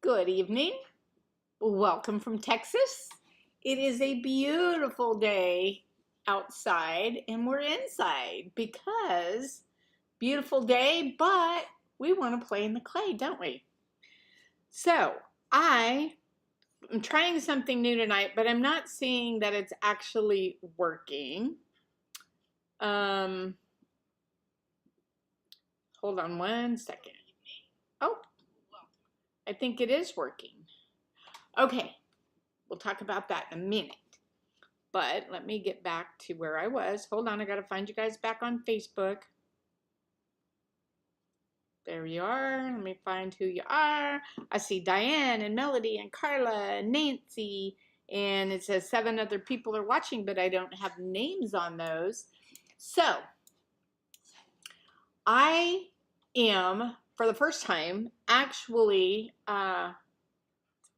Good evening. Welcome from Texas. It is a beautiful day outside and we're inside because beautiful day, but we want to play in the clay, don't we? So I am trying something new tonight, but I'm not seeing that it's actually working. Hold on one second. Oh, I think it is working. Okay, we'll talk about that in a minute. But let me get back to where I was. Hold on, I gotta find you guys back on Facebook. There you are. Let me find who you are. I see Diane and Melody and Carla and Nancy. And it says 7 other people are watching, but I don't have names on those. So, I am, for the first time, actually,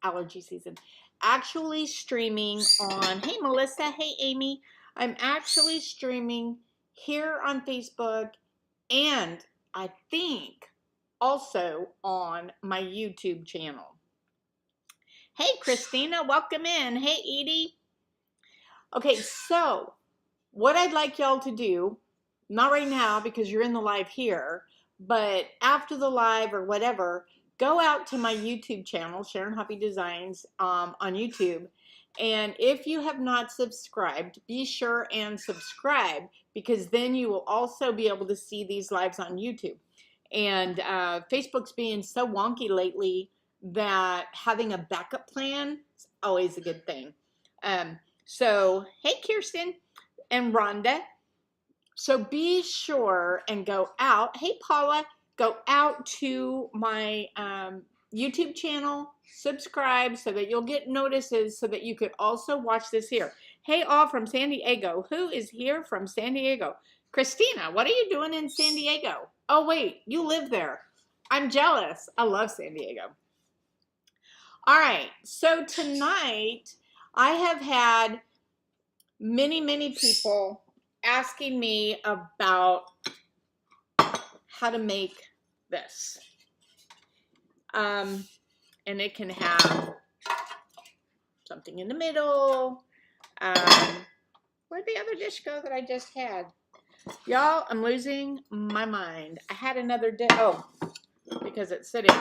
allergy season, actually streaming on, hey Melissa, hey Amy, I'm actually streaming here on Facebook and I think also on my YouTube channel. Hey Christina, welcome in. Hey Edie. Okay, so what I'd like y'all to do, not right now because you're in the live here, but after the live or whatever, go out to my YouTube channel, Sharon Hoppe Designs, on YouTube. And if you have not subscribed, be sure and subscribe because then you will also be able to see these lives on YouTube. And Facebook's being so wonky lately that having a backup plan is always a good thing. So, hey Kirsten and Rhonda. So be sure and go out. Hey, Paula, go out to my YouTube channel, subscribe so that you'll get notices so that you could also watch this here. Hey, all from San Diego. Who is here from San Diego? Christina, what are you doing in San Diego? Oh, wait, you live there. I'm jealous. I love San Diego. All right, so tonight I have had many people asking me about how to make this. And it can have something in the middle. Where'd the other dish go that I just had? Y'all, I'm losing my mind. I had another dish. Oh, because it's sitting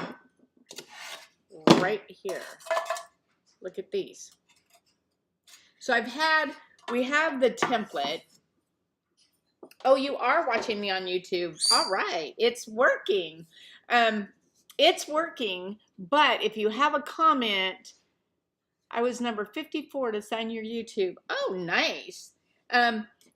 right here. Look at these. So we have the template. Oh, you are watching me on YouTube. All right, it's working. It's working, but if you have a comment, I was number 54 to sign your YouTube. Oh, nice.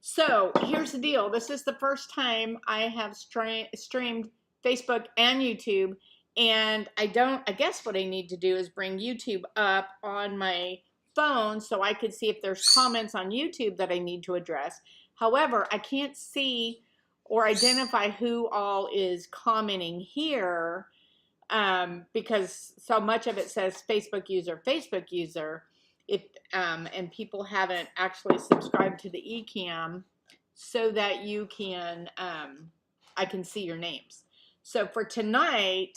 So here's the deal. This is the first time I have streamed Facebook and YouTube, and I guess what I need to do is bring YouTube up on my phone so I could see if there's comments on YouTube that I need to address. However, I can't see or identify who all is commenting here because so much of it says Facebook user, and people haven't actually subscribed to the eCam so that you can, I can see your names. So for tonight,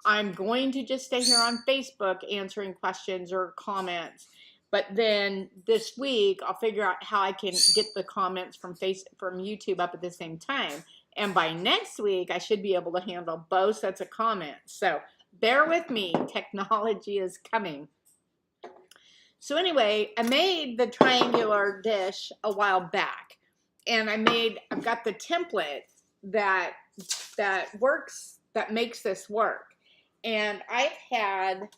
I'm going to just stay here on Facebook answering questions or comments. But then this week, I'll figure out how I can get the comments from YouTube up at the same time. And by next week, I should be able to handle both sets of comments. So bear with me. Technology is coming. So anyway, I made the triangular dish a while back. And I've got the template that works, that makes this work. And I've had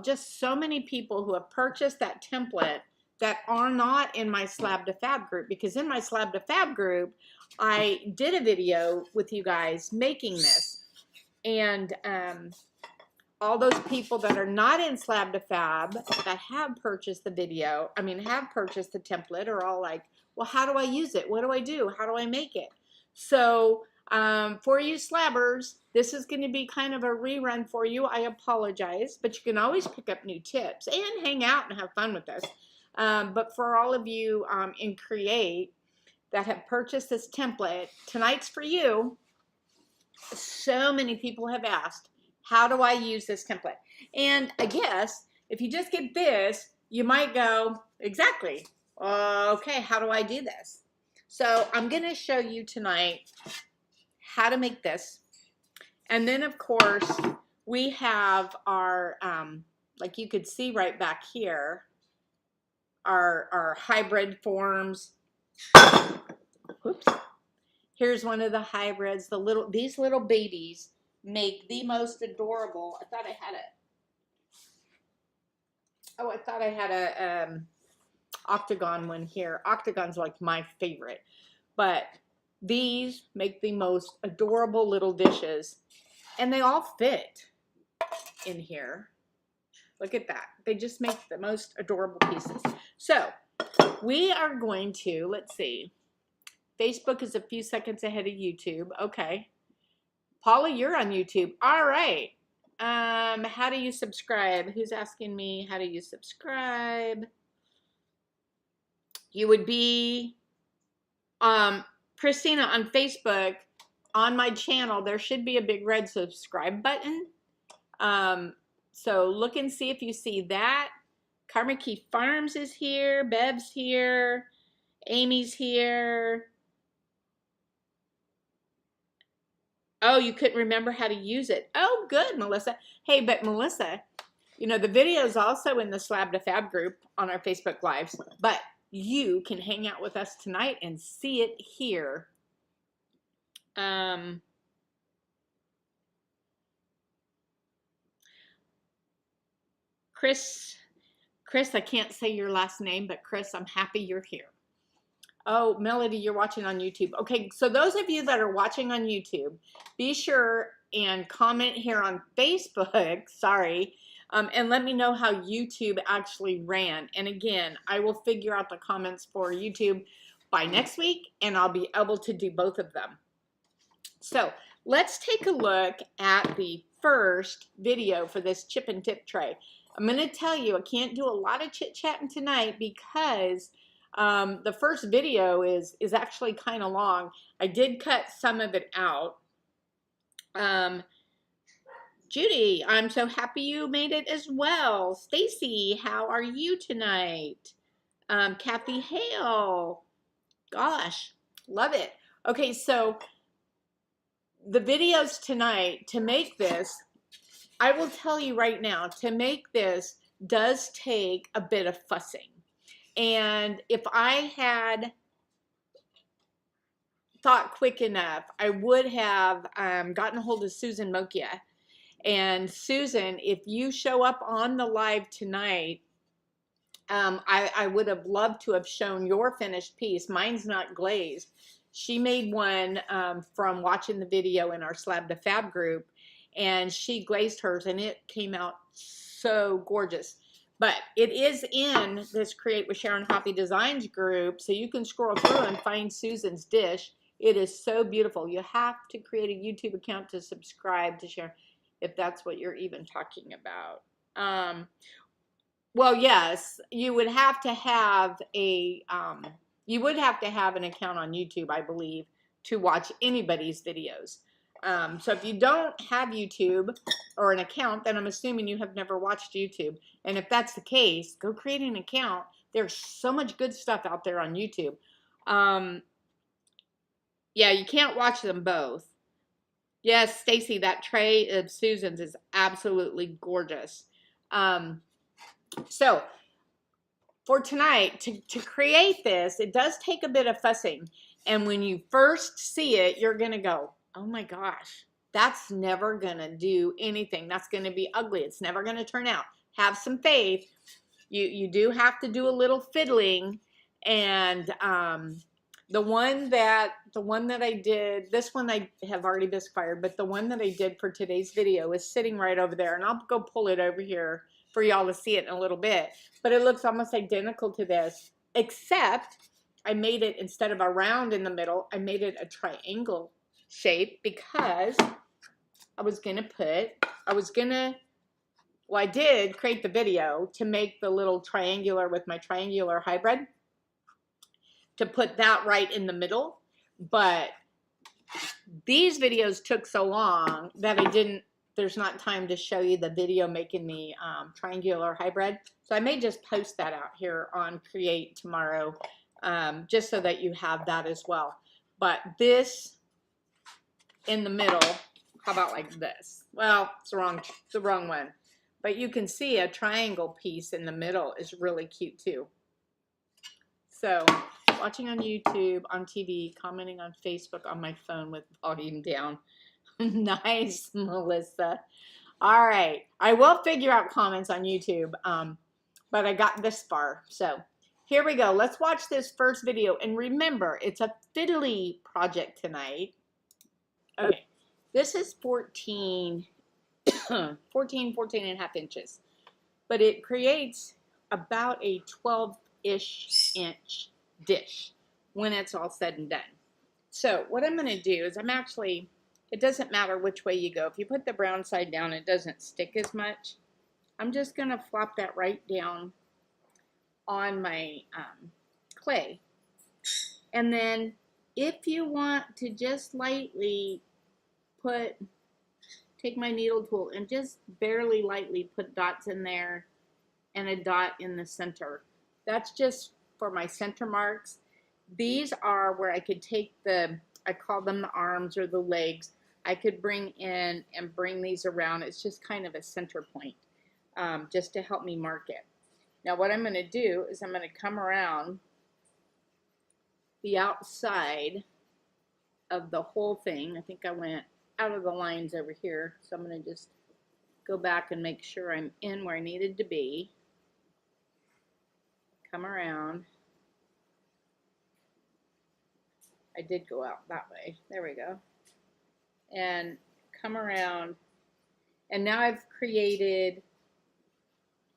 just so many people who have purchased that template that are not in my Slab to Fab group, because in my Slab to Fab group, I did a video with you guys making this. And all those people that are not in Slab to Fab that have purchased the video, have purchased the template, are all like, well, how do I use it? What do I do? How do I make it? So for you slabbers, this is going to be kind of a rerun for you. I apologize, but you can always pick up new tips and hang out and have fun with us. But for all of you in Create that have purchased this template, tonight's for you. So many people have asked, how do I use this template? And I guess if you just get this, you might go, exactly, okay, how do I do this? So I'm going to show you tonight how to make this. And then, of course, we have our, like you could see right back here, our hybrid forms. Whoops. Here's one of the hybrids. These little babies make the most adorable. I thought I had a octagon one here. Octagon's like my favorite. But these make the most adorable little dishes. And they all fit in here. Look at that. They just make the most adorable pieces. So we are going to, let's see. Facebook is a few seconds ahead of YouTube. Okay. Paula, you're on YouTube. All right. How do you subscribe? Who's asking me how do you subscribe? You would be, Christina, on Facebook, on my channel, there should be a big red subscribe button. So look and see if you see that. Karma Key Farms is here. Bev's here. Amy's here. Oh, you couldn't remember how to use it. Oh, good, Melissa. Hey, but Melissa, you know, the video is also in the Slab to Fab group on our Facebook Lives, but you can hang out with us tonight and see it here. Chris, I can't say your last name, but Chris, I'm happy you're here. Oh, Melody, you're watching on YouTube. Okay, so those of you that are watching on YouTube, be sure and comment here on Facebook, sorry, and let me know how YouTube actually ran. And again, I will figure out the comments for YouTube by next week, and I'll be able to do both of them. So let's take a look at the first video for this chip and tip tray. I'm going to tell you, I can't do a lot of chit-chatting tonight because the first video is actually kind of long. I did cut some of it out. Judy, I'm so happy you made it as well. Stacy, how are you tonight? Kathy Hale, gosh, love it. Okay, so the videos tonight, to make this, I will tell you right now, to make this does take a bit of fussing. And if I had thought quick enough, I would have gotten a hold of Susan Mokia. And Susan, if you show up on the live tonight, I would have loved to have shown your finished piece. Mine's not glazed. She made one from watching the video in our Slab to Fab group, and she glazed hers, and it came out so gorgeous. But it is in this Create with Sharon Hoppe Designs group, so you can scroll through and find Susan's dish. It is so beautiful. You have to create a YouTube account to subscribe to Sharon, if that's what you're even talking about. Well, yes, you would have to have an account on YouTube, I believe, to watch anybody's videos. So if you don't have YouTube or an account, then I'm assuming you have never watched YouTube. And if that's the case, go create an account. There's so much good stuff out there on YouTube. Yeah, you can't watch them both. Yes, Stacy, that tray of Susan's is absolutely gorgeous. So for tonight, to create this, it does take a bit of fussing. And when you first see it, you're going to go, oh my gosh, that's never going to do anything. That's going to be ugly. It's never going to turn out. Have some faith. You do have to do a little fiddling. And the one that I did, this one I have already misfired, but the one that I did for today's video is sitting right over there. And I'll go pull it over here for y'all to see it in a little bit. But it looks almost identical to this, except I made it, instead of a round in the middle, I made it a triangle shape because I did create the video to make the little triangular with my triangular hybrid, to put that right in the middle. But these videos took so long that the there's not time to show you the video making the triangular hybrid. So I may just post that out here on Create tomorrow, just so that you have that as well. But this in the middle, how about like this? Well, it's the wrong one. But you can see a triangle piece in the middle is really cute too. So watching on YouTube, on TV, commenting on Facebook, on my phone with volume down. Nice, Melissa. All right. I will figure out comments on YouTube, but I got this far. So here we go. Let's watch this first video. And remember, it's a fiddly project tonight. Okay. This is 14 and a half inches. But it creates about a 12-ish inch dish when it's all said and done. So what I'm going to do is it doesn't matter which way you go. If you put the brown side down, it doesn't stick as much. I'm just going to flop that right down on my clay. And then if you want to just lightly take my needle tool and just barely lightly put dots in there and a dot in the center. That's just for my center marks. These are where I could take I call them the arms or the legs. I could bring in and bring these around. It's just kind of a center point, just to help me mark it. Now what I'm going to do is I'm going to come around the outside of the whole thing. I think I went out of the lines over here, so I'm going to just go back and make sure I'm in where I needed to be. Come around. I did go out that way. There we go. And come around. And now I've created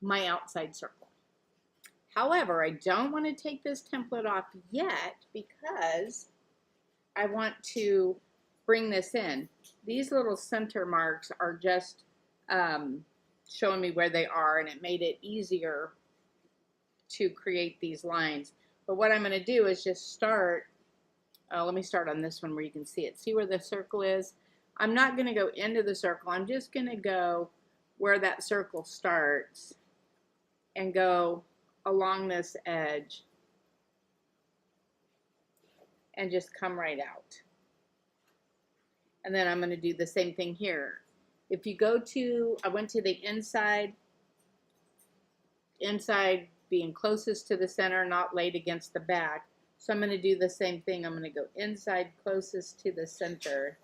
my outside circle. However, I don't want to take this template off yet because I want to bring this in. These little center marks are just showing me where they are, and it made it easier to create these lines. But what I'm going to do is just start, let me start on this one where you can see it. See where the circle is? I'm not going to go into the circle. I'm just going to go where that circle starts and go along this edge and just come right out. And then I'm going to do the same thing here. If you go to, I went to the inside being closest to the center, not laid against the back. So I'm going to do the same thing. I'm going to go inside closest to the center.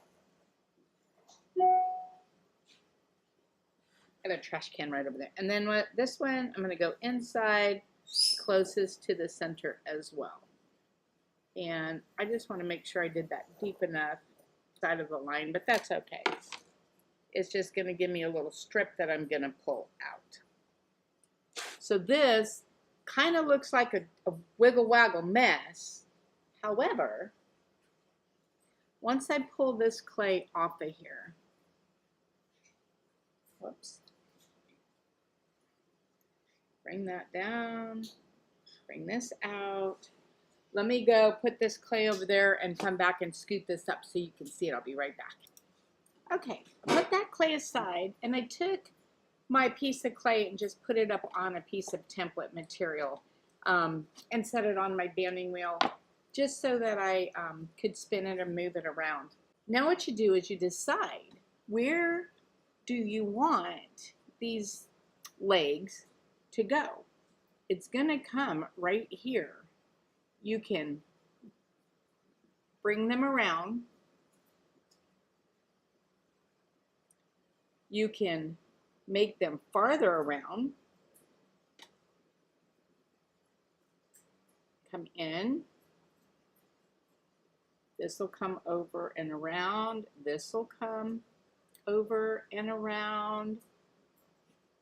I got a trash can right over there. And then this one, I'm going to go inside closest to the center as well. And I just want to make sure I did that deep enough side of the line, but that's okay. It's just going to give me a little strip that I'm going to pull out. So this kind of looks like a wiggle waggle mess. However, once I pull this clay off of here, whoops, bring that down, bring this out. Let me go put this clay over there and come back and scoot this up so you can see it. I'll be right back. Okay, put that clay aside, and I took my piece of clay and just put it up on a piece of template material and set it on my banding wheel just so that I could spin it or move it around. Now what you do is you decide, where do you want these legs to go? It's going to come right here. You can bring them around. You can make them farther around. Come in. This will come over and around. This will come over and around.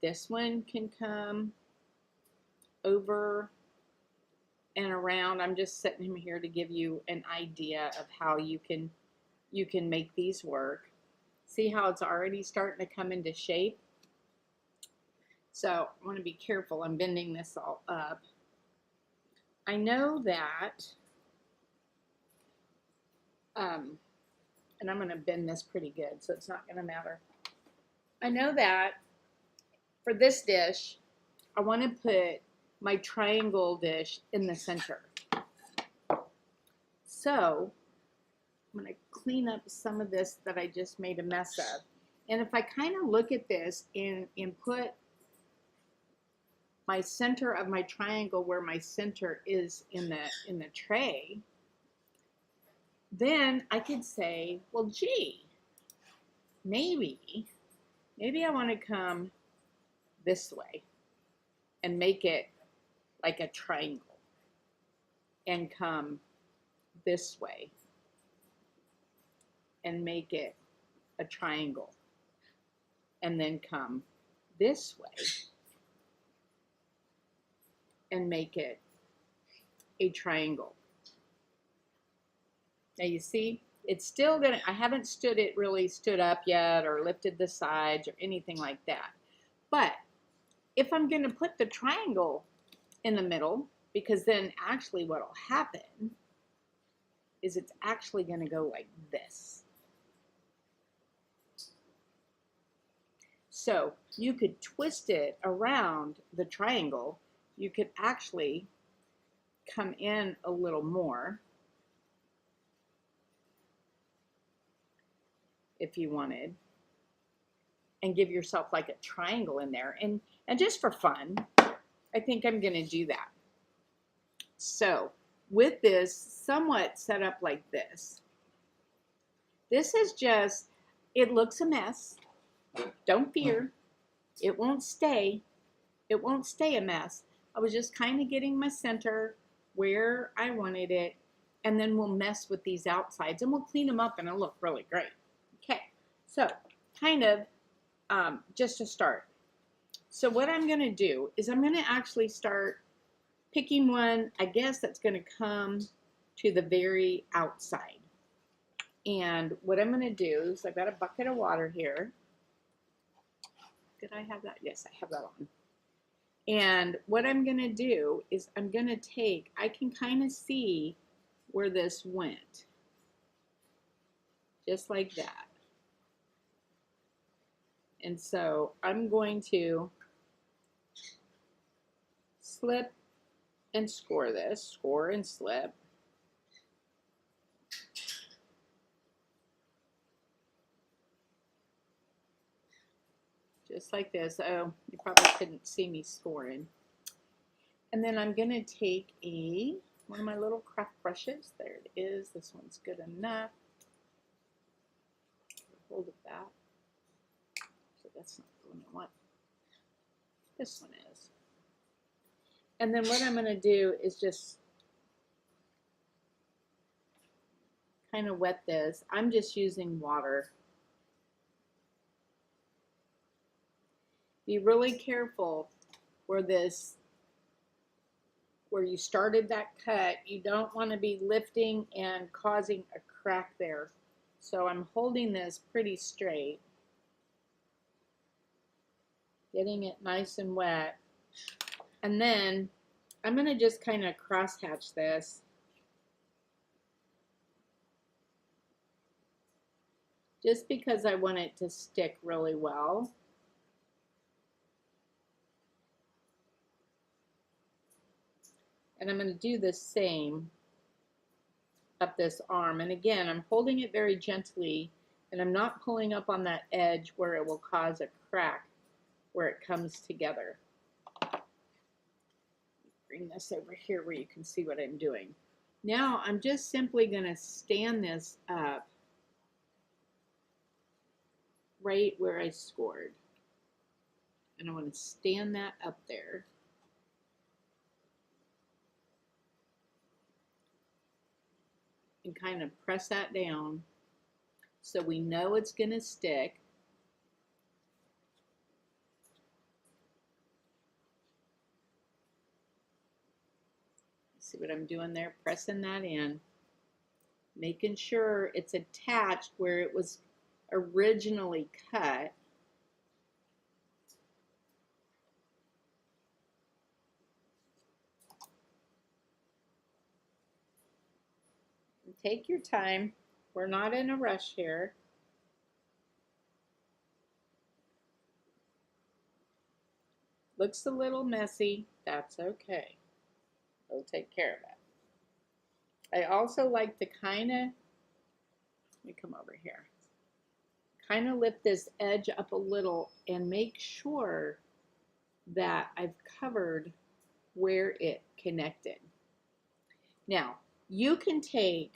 This one can come over and around. I'm just setting him here to give you an idea of how you can make these work. See how it's already starting to come into shape? So I want to be careful. I'm bending this all up. I know that, and I'm going to bend this pretty good, so it's not going to matter. I know that for this dish, I want to put my triangle dish in the center. So I'm going to clean up some of this that I just made a mess of. And if I kind of look at this and put my center of my triangle where my center is in the tray, then I could say, well, gee, maybe I want to come this way and make it like a triangle, and come this way and make it a triangle, and then come this way and make it a triangle. Now you see, it's still gonna, I haven't really stood up yet or lifted the sides or anything like that. But if I'm gonna put the triangle in the middle, because then actually what will happen is it's actually gonna go like this. So you could twist it around the triangle. You could actually come in a little more if you wanted, and give yourself like a triangle in there. And just for fun, I think I'm going to do that. So with this somewhat set up like this, this is just, it looks a mess. Don't fear. It won't stay. It won't stay a mess. I was just kind of getting my center where I wanted it, and then we'll mess with these outsides and we'll clean them up and it'll look really great. Okay, so kind of just to start. So what I'm going to do is I'm going to actually start picking one, I guess, that's going to come to the very outside. And what I'm going to do is, I've got a bucket of water here. Did I have that? Yes, I have that on. And what I'm going to do is I'm going to take, I can kind of see where this went. Just like that. And so I'm going to slip and score this, score and slip. Just like this. Oh, you probably couldn't see me scoring. And then I'm going to take one of my little craft brushes. There it is. This one's good enough. Hold it back. So that's not the one I want. This one is. And then what I'm going to do is just kind of wet this. I'm just using water. Be really careful where you started that cut. You don't want to be lifting and causing a crack there. So I'm holding this pretty straight, getting it nice and wet. And then I'm going to just kind of cross-hatch this. Just because I want it to stick really well. And I'm going to do the same up this arm. And again, I'm holding it very gently, and I'm not pulling up on that edge where it will cause a crack where it comes together. Bring this over here where you can see what I'm doing. Now I'm just simply going to stand this up right where I scored. And I want to stand that up there. And kind of press that down so we know it's going to stick. See what I'm doing there? Pressing that in, making sure it's attached where it was originally cut. And take your time. We're not in a rush here. Looks a little messy. That's okay. We'll take care of it. I also like to kind of, let me come over here, kind of lift this edge up a little and make sure that I've covered where it connected. Now, you can take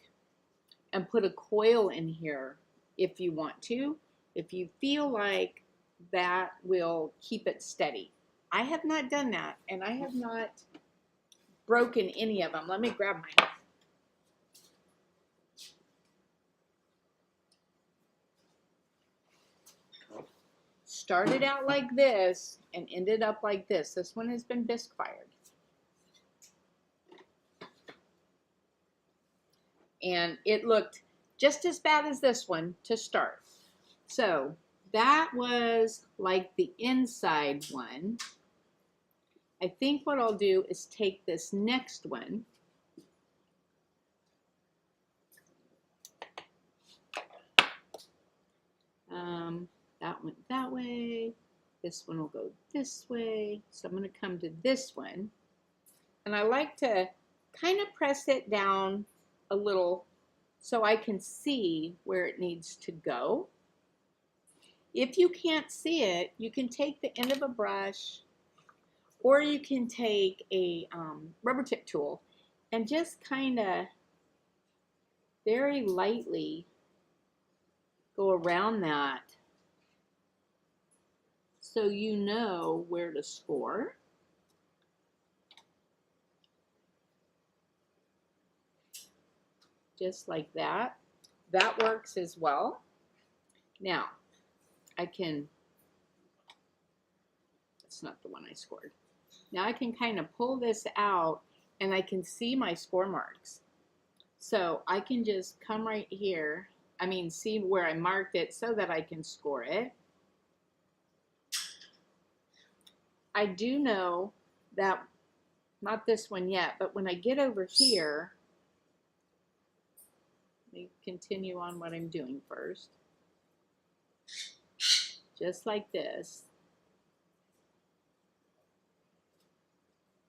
and put a coil in here if you want to, if you feel like that will keep it steady. I have not done that, and I have not broken any of them. Let me grab mine. Started out like this and ended up like this. This one has been bisque fired. And it looked just as bad as this one to start. So that was like the inside one. I think what I'll do is take this next one. That went that way. This one will go this way. So I'm going to come to this one. And I like to kind of press it down a little so I can see where it needs to go. If you can't see it, you can take the end of a brush, or you can take a rubber tip tool and just kind of very lightly go around that so you know where to score. Just like that. That works as well. Now, I can, that's not the one I scored. Now I can kind of pull this out and I can see my score marks. So I can just come right here, see where I marked it so that I can score it. I do know that, not this one yet, but when I get over here, let me continue on what I'm doing first. Just like this.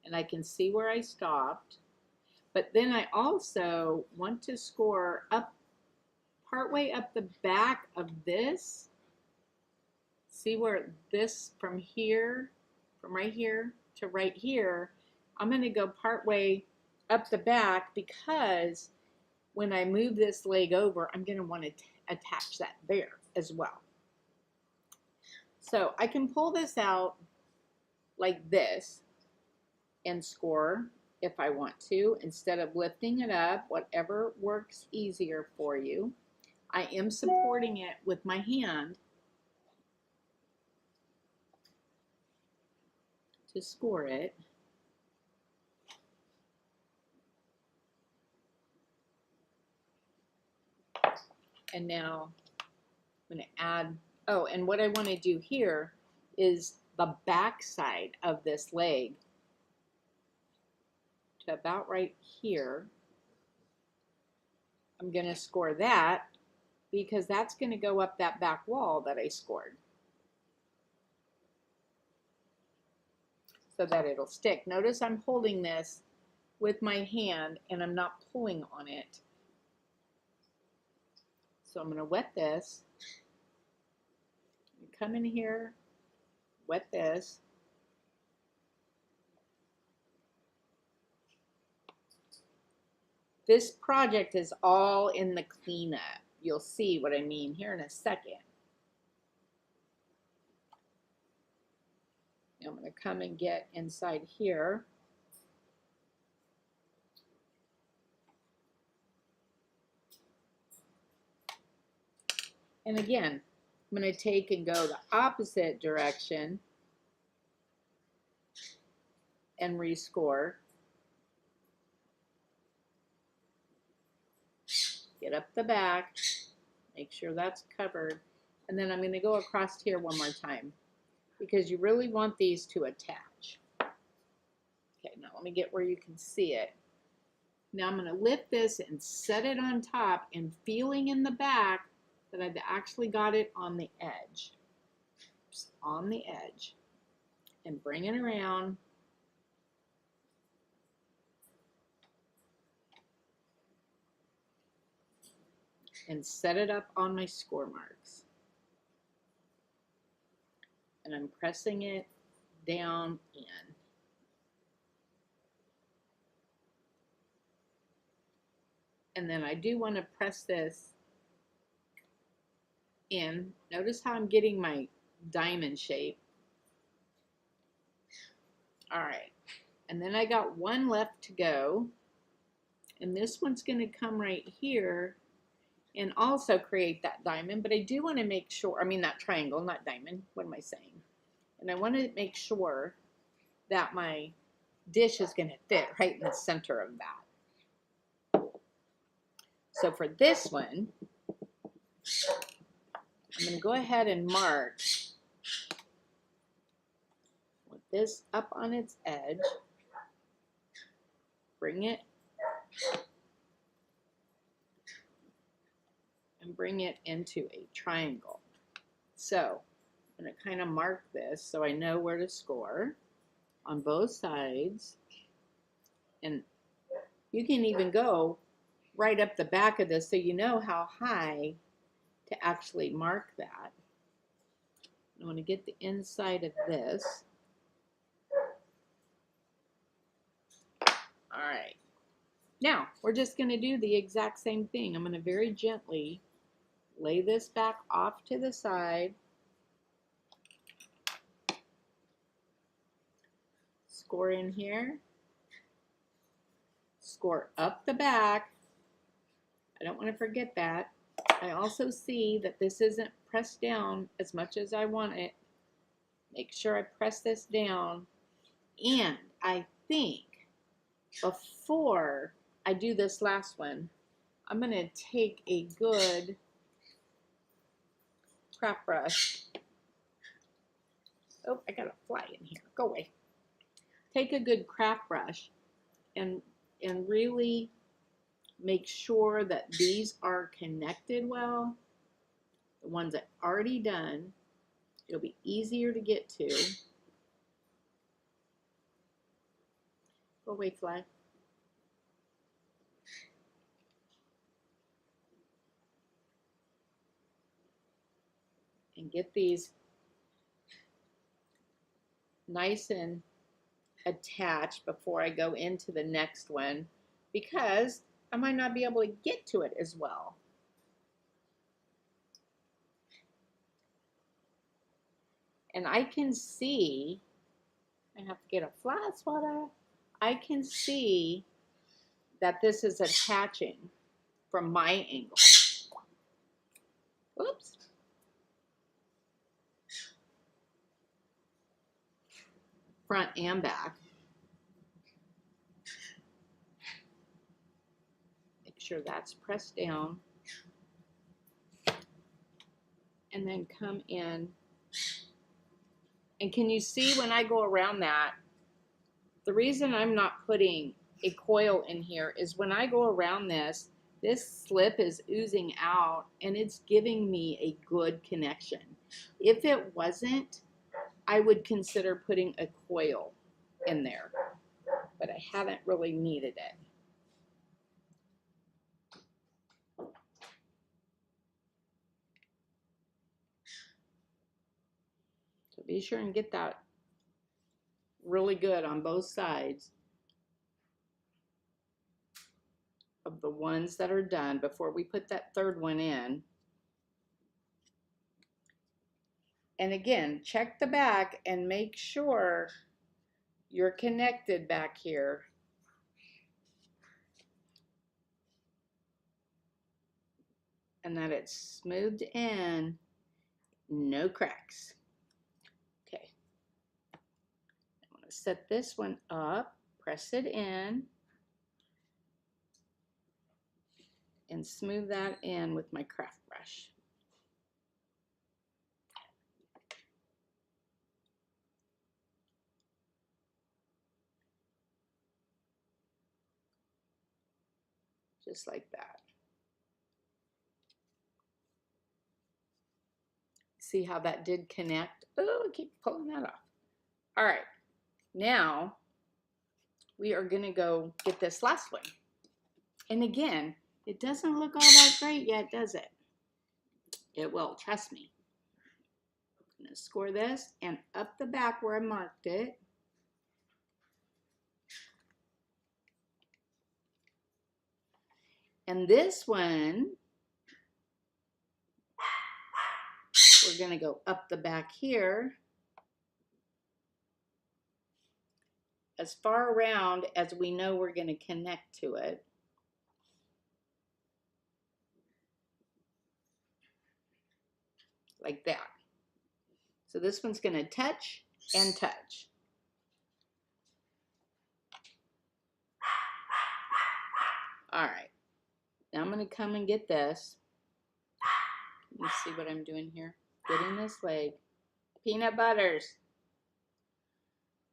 And I can see where I stopped. But then I also want to score up, partway up the back of this. See where this from here, from right here to right here, I'm going to go partway up the back because when I move this leg over, I'm going to want to attach that there as well. So I can pull this out like this and score if I want to, instead of lifting it up, whatever works easier for you. I am supporting it with my hand to score it. And now I'm going to add, oh, and what I want to do here is the back side of this leg to about right here. I'm going to score that because that's going to go up that back wall that I scored so that it'll stick. Notice I'm holding this with my hand and I'm not pulling on it. So I'm going to wet this, come in here, wet this. This project is all in the cleanup. You'll see what I mean here in a second. Now I'm going to come and get inside here. And again, I'm going to take and go the opposite direction and rescore. Get up the back, make sure that's covered, and then I'm going to go across here one more time because you really want these to attach. Okay, now let me get where you can see it. Now I'm going to lift this and set it on top and feeling in the back that I've actually got it on the edge. Oops, on the edge. and bring it around. And set it up on my score marks. And I'm pressing it down in. And then I do want to press this in. Notice how I'm getting my diamond shape. All right. And then I got one left to go. And this one's going to come right here and also create that diamond. But I do want to make sure, I mean that triangle, not diamond. What am I saying? And I want to make sure that my dish is going to fit right in the center of that. So for this one, I'm going to go ahead and mark with this up on its edge. Bring it and bring it into a triangle. So I'm going to kind of mark this so I know where to score on both sides. And you can even go right up the back of this so you know how high to actually mark that. I want to get the inside of this. All right. Now, we're just going to do the exact same thing. I'm going to very gently lay this back off to the side. Score in here. Score up the back. I don't want to forget that. I also see that this isn't pressed down as much as I want it. Make sure I press this down. And I think before I do this last one, I'm going to take a good craft brush. Oh, I got a fly in here. Go away. Take a good craft brush and really make sure that these are connected well. The ones I've already done, it'll be easier to get to. Go away, fly. And get these nice and attached before I go into the next one, because I might not be able to get to it as well. And I can see, I have to get a flat swatter. I can see that this is attaching from my angle. Oops. Front and back. Make sure that's pressed down. And then come in. And can you see when I go around that, the reason I'm not putting a coil in here is when I go around this, this slip is oozing out and it's giving me a good connection. If it wasn't, I would consider putting a coil in there, but I haven't really needed it. So be sure and get that really good on both sides of the ones that are done before we put that third one in. And again, check the back and make sure you're connected back here. And that it's smoothed in, no cracks. Okay. I want to set this one up, press it in, and smooth that in with my craft brush. Just like that. See how that did connect? Oh, I keep pulling that off. All right, now we are gonna go get this last one. And again, it doesn't look all that great yet, does it? It will, trust me. I'm gonna score this and up the back where I marked it. And this one, we're gonna go up the back here as far around as we know we're gonna connect to it. Like that. So this one's gonna touch and touch. All right, now I'm gonna come and get this. Let me see what I'm doing here. Getting this leg. Peanut butters.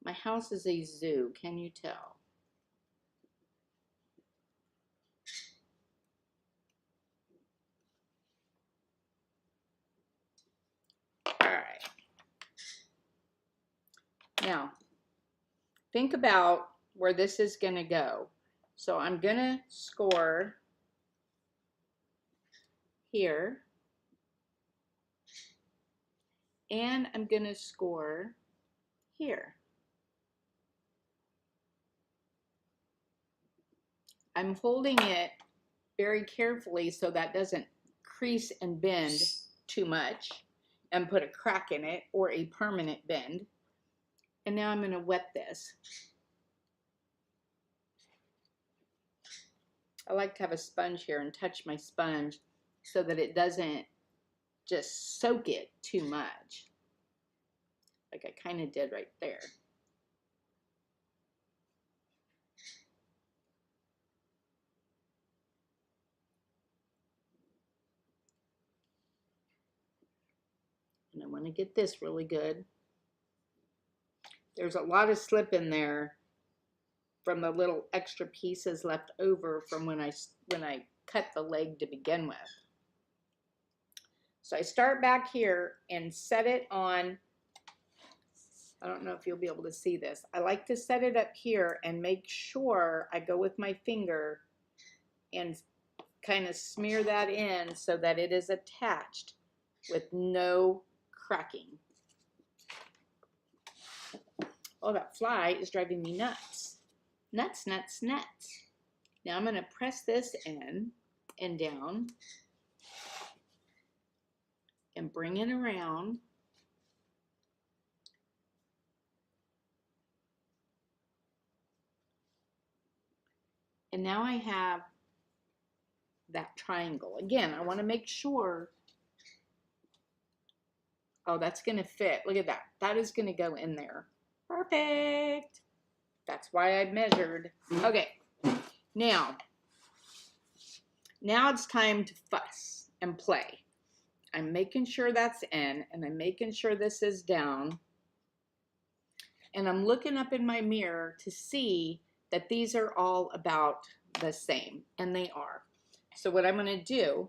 My house is a zoo, can you tell? All right. Now, think about where this is gonna go. So I'm gonna score here. And I'm gonna score here. I'm holding it very carefully so that doesn't crease and bend too much and put a crack in it or a permanent bend. And now I'm going to wet this. I like to have a sponge here and touch my sponge so that it doesn't just soak it too much, like I kind of did right there. And I want to get this really good. There's a lot of slip in there from the little extra pieces left over from when I cut the leg to begin with. So I start back here and set it on, I don't know if you'll be able to see this. I like to set it up here and make sure I go with my finger and kind of smear that in so that it is attached with no cracking. Oh, that fly is driving me nuts. Nuts, nuts, nuts. Now I'm going to press this in and down and bring it around. And now I have that triangle. Again, I want to make sure, oh, that's going to fit. Look at that. That is going to go in there. Perfect. That's why I measured. Okay, now it's time to fuss and play. I'm making sure that's in, and I'm making sure this is down. And I'm looking up in my mirror to see that these are all about the same, and they are. So what I'm going to do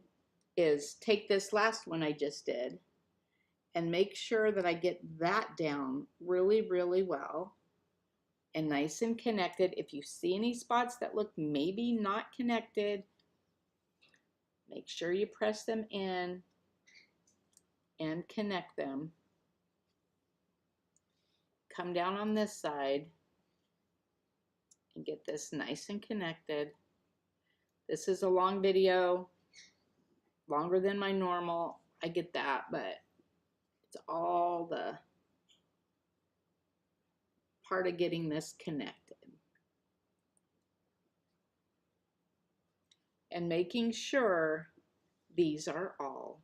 is take this last one I just did and make sure that I get that down really, really well and nice and connected. If you see any spots that look maybe not connected, make sure you press them in and connect them. Come down on this side and get this nice and connected. This is a long video, longer than my normal. I get that, but it's all the part of getting this connected. And making sure these are all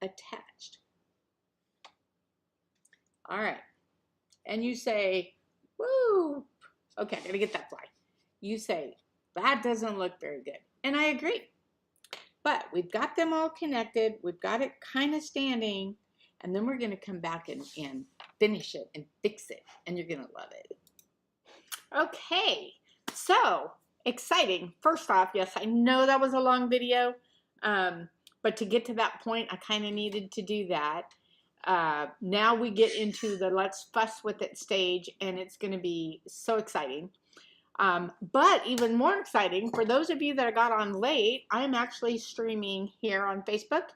attached. All right. And you say, woo, okay, I gotta get that fly. You say, that doesn't look very good. And I agree. But we've got them all connected. We've got it kind of standing. And then we're gonna come back and finish it and fix it. And you're gonna love it. Okay, so exciting. First off, yes, I know that was a long video. But to get to that point, I kind of needed to do that. Now we get into the let's fuss with it stage, and it's going to be so exciting. But even more exciting, for those of you that got on late, I'm actually streaming here on Facebook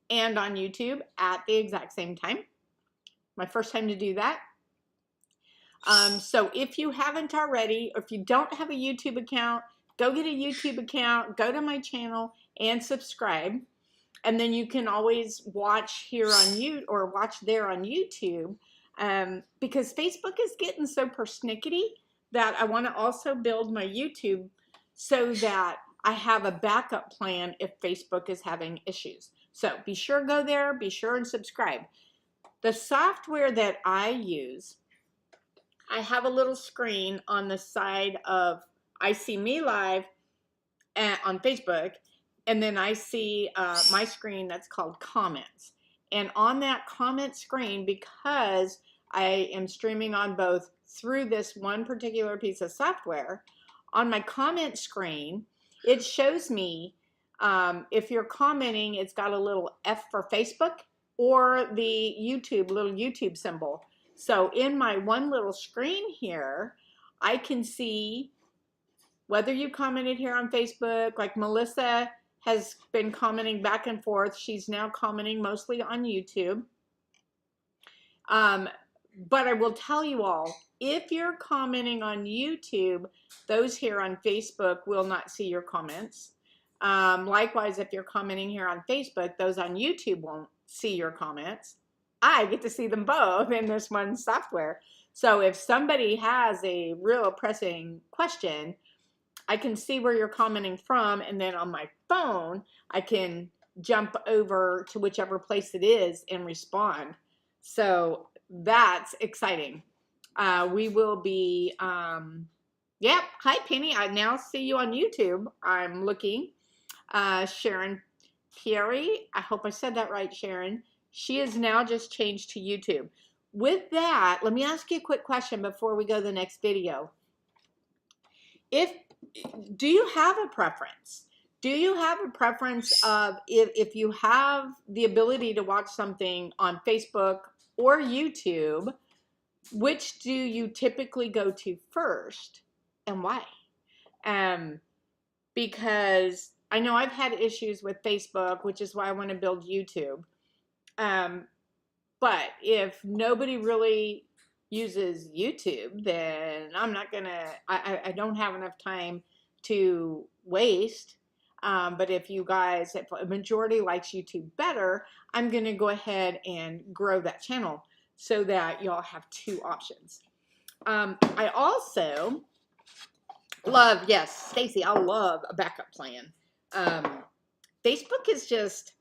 and on YouTube at the exact same time. My first time to do that. So if you haven't already, or if you don't have a YouTube account, go get a YouTube account, go to my channel and subscribe. And then you can always watch here on YouTube or watch there on YouTube, because Facebook is getting so persnickety that I want to also build my YouTube so that I have a backup plan if Facebook is having issues. So be sure to go there, be sure and subscribe. The software that I use, I have a little screen on the side of, I see me live on Facebook, and then I see my screen that's called comments. And on that comment screen, because I am streaming on both through this one particular piece of software, on my comment screen, it shows me if you're commenting, it's got a little F for Facebook or the YouTube, little YouTube symbol. So in my one little screen here, I can see whether you commented here on Facebook, like Melissa has been commenting back and forth. She's now commenting mostly on YouTube. But I will tell you all, if you're commenting on YouTube, those here on Facebook will not see your comments. Likewise, if you're commenting here on Facebook, those on YouTube won't see your comments. I get to see them both in this one software. So if somebody has a real pressing question, I can see where you're commenting from, and then on my phone, I can jump over to whichever place it is and respond. So that's exciting. We will be, yep. Hi, Penny. I now see you on YouTube. I'm looking. Sharon Pierre, I hope I said that right, Sharon. She has now just changed to YouTube. With that, let me ask you a quick question before we go to the next video. Do you have a preference? Do you have a preference of if you have the ability to watch something on Facebook or YouTube, which do you typically go to first and why? Because I know I've had issues with Facebook, which is why I want to build YouTube. But if nobody really uses YouTube, then I'm not gonna, I don't have enough time to waste. But if you guys, if a majority likes YouTube better, I'm gonna go ahead and grow that channel so that y'all have two options. I also love, yes, Stacy, I love a backup plan. Facebook is just,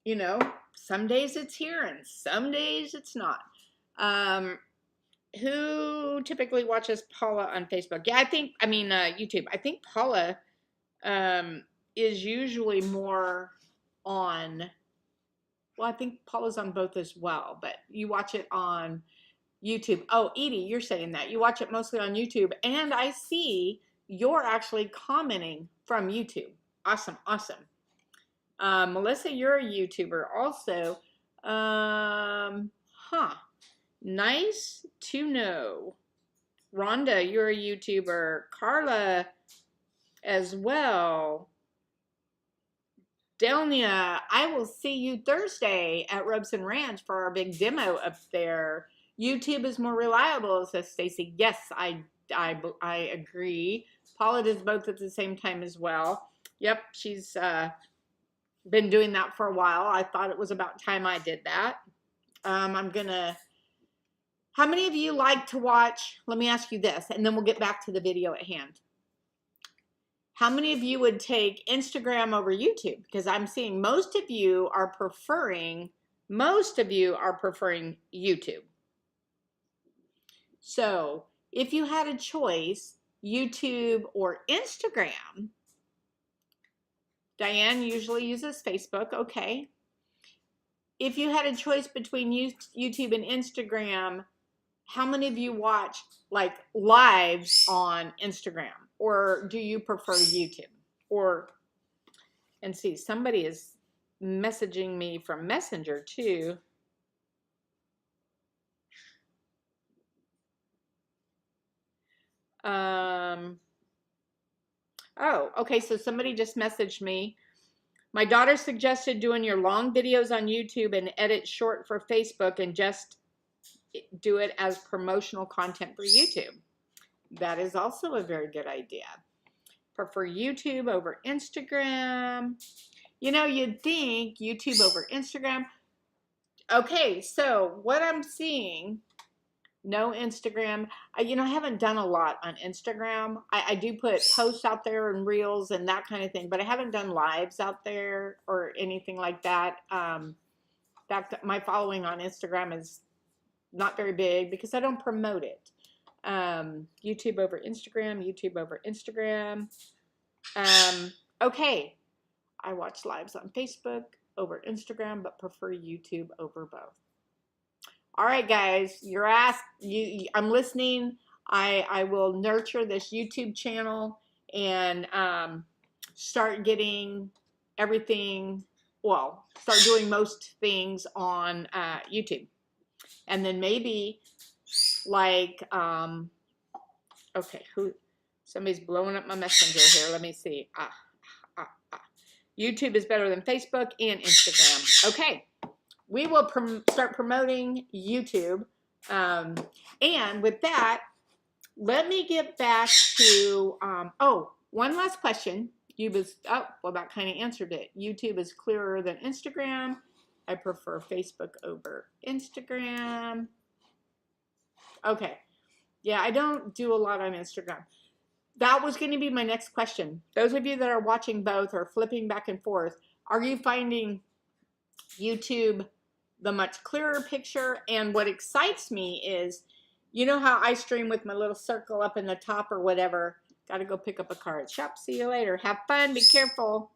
you know, some days it's here and some days it's not. Who typically watches Paula on Facebook? Yeah, YouTube. I think Paula is usually more on, well, I think Paula's on both as well, but you watch it on YouTube. Oh, Edie, you're saying that. You watch it mostly on YouTube, and I see you're actually commenting from YouTube. Awesome, awesome. Melissa, you're a YouTuber also. Nice to know. Rhonda, you're a YouTuber. Carla as well. Delnia, I will see you Thursday at Robson Ranch for our big demo up there. YouTube is more reliable, says Stacy. Yes, I agree. Paula does both at the same time as well. Yep, she's been doing that for a while. I thought it was about time I did that. How many of you like to watch, let me ask you this, and then we'll get back to the video at hand. How many of you would take Instagram over YouTube? Because I'm seeing most of you are preferring YouTube. So if you had a choice, YouTube or Instagram, Diane usually uses Facebook, okay. If you had a choice between YouTube and Instagram, how many of you watch like lives on Instagram, or do you prefer YouTube? And see, somebody is messaging me from Messenger too. Oh, okay. So somebody just messaged me. My daughter suggested doing your long videos on YouTube and edit short for Facebook and just do it as promotional content for YouTube. That is also a very good idea. Prefer YouTube over Instagram. You know, you'd think YouTube over Instagram. Okay, so what I'm seeing, no Instagram. I haven't done a lot on Instagram. I do put posts out there and reels and that kind of thing, but I haven't done lives out there or anything like that. In fact, my following on Instagram is not very big because I don't promote it. YouTube over Instagram, YouTube over Instagram. Okay, I watch lives on Facebook over Instagram, but prefer YouTube over both. All right, guys, you're asked. I'm listening. I will nurture this YouTube channel and start getting everything. Well, start doing most things on YouTube, and then maybe like okay, somebody's blowing up my messenger here. Let me see. YouTube is better than Facebook and Instagram. Okay. We will start promoting YouTube. And with that, let me get back to, one last question. That kind of answered it. YouTube is clearer than Instagram. I prefer Facebook over Instagram. Okay. Yeah, I don't do a lot on Instagram. That was going to be my next question. Those of you that are watching both or flipping back and forth, are you finding YouTube the much clearer picture? And what excites me is, you know how I stream with my little circle up in the top or whatever. Got to go pick up a car at shop. See you later. Have fun. Be careful.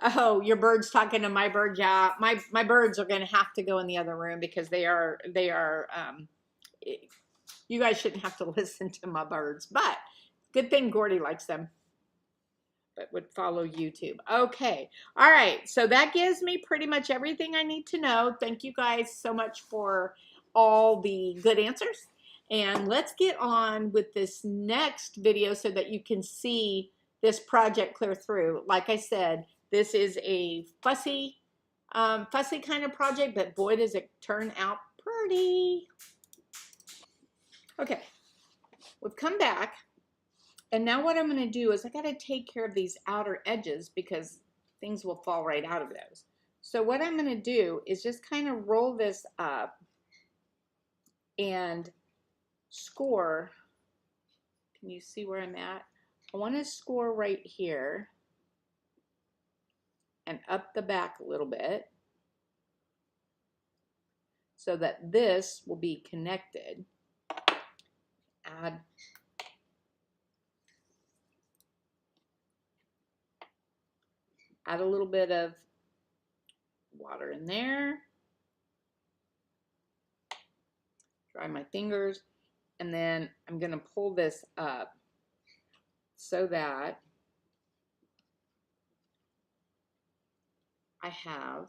Oh, your bird's talking to my bird. Yeah, my birds are going to have to go in the other room because they are. You guys shouldn't have to listen to my birds, but good thing Gordy likes them. But would follow YouTube. Okay. All right. So that gives me pretty much everything I need to know. Thank you guys so much for all the good answers. And let's get on with this next video so that you can see this project clear through. Like I said, this is a fussy kind of project, but boy, does it turn out pretty. Okay. We've come back. And now what I'm going to do is I got to take care of these outer edges because things will fall right out of those. So what I'm going to do is just kind of roll this up and score. Can you see where I'm at? I want to score right here and up the back a little bit so that this will be connected. Add a little bit of water in there. Dry my fingers. And then I'm going to pull this up so that I have,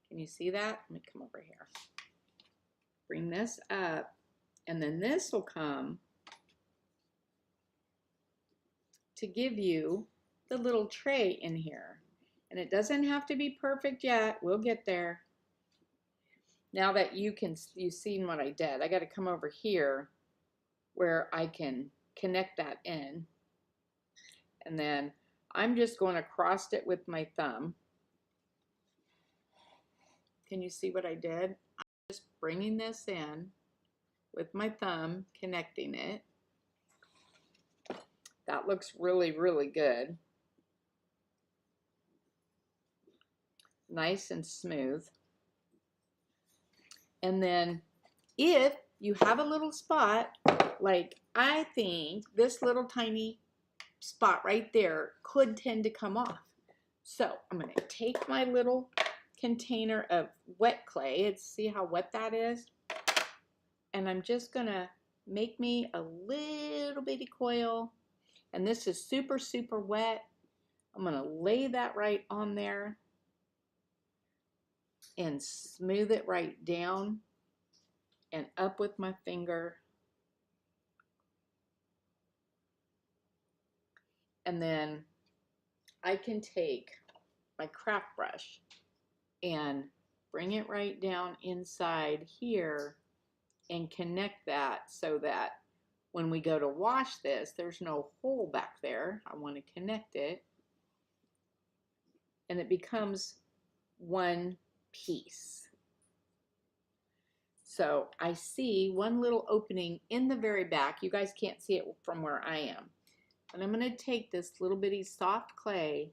can you see that? Let me come over here. Bring this up, and then this will come to give you the little tray in here. And it doesn't have to be perfect yet. We'll get there. Now that you've seen what I did, I got to come over here where I can connect that in. And then I'm just going to cross it with my thumb. Can you see what I did? I'm just bringing this in with my thumb, connecting it. That looks really, really good. Nice and smooth. And then if you have a little spot, like I think this little tiny spot right there could tend to come off. So I'm going to take my little container of wet clay. See how wet that is? And I'm just going to make me a little bitty coil. And this is super, super wet. I'm going to lay that right on there and smooth it right down and up with my finger. And then I can take my craft brush and bring it right down inside here and connect that so that when we go to wash this, there's no hole back there. I want to connect it. And it becomes one piece. So I see one little opening in the very back. You guys can't see it from where I am. And I'm going to take this little bitty soft clay